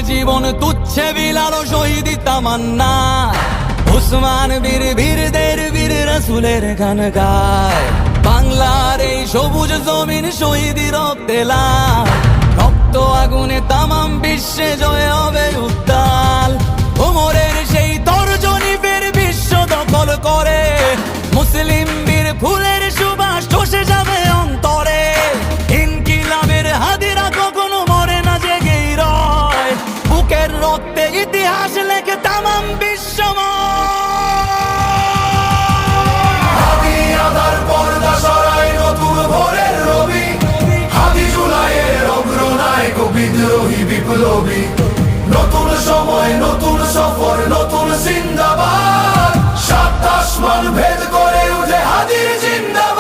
জীবন তুচ্ছে বিলালো শহীদ তামান্না। উসমান বীর বীরদের বীর রাসূলের গান গায়, বাংলার এই সবুজ জমিন শহীদি রক্তে লাল। রক্ত আগুনে তামাম বিশ্বে জয় হবে উত্তাল। ওমরের সেই তর্জনী ফের বিশ্ব দখল করে, মুসলিম বীর ফুলের সুবাস চষে যাবে অন্তরে। ইনকিলাবের হাদিরা কখনো মরে না, জেগেই রয়, বুকের রক্তে ইতিহাস লেখে তামাম বিশ্বময়। পর্দা সরাই নতুন ভোরের রবি, হাদি জুলাইয়ের অগ্রনায়ক বিদ্রোহী বিপ্লবী। নতুন সময় নতুন সফর নতুন জিন্দাবাদ, সাত আসমান ভেদ করে উঠে হাদির জিন্দাবাদ।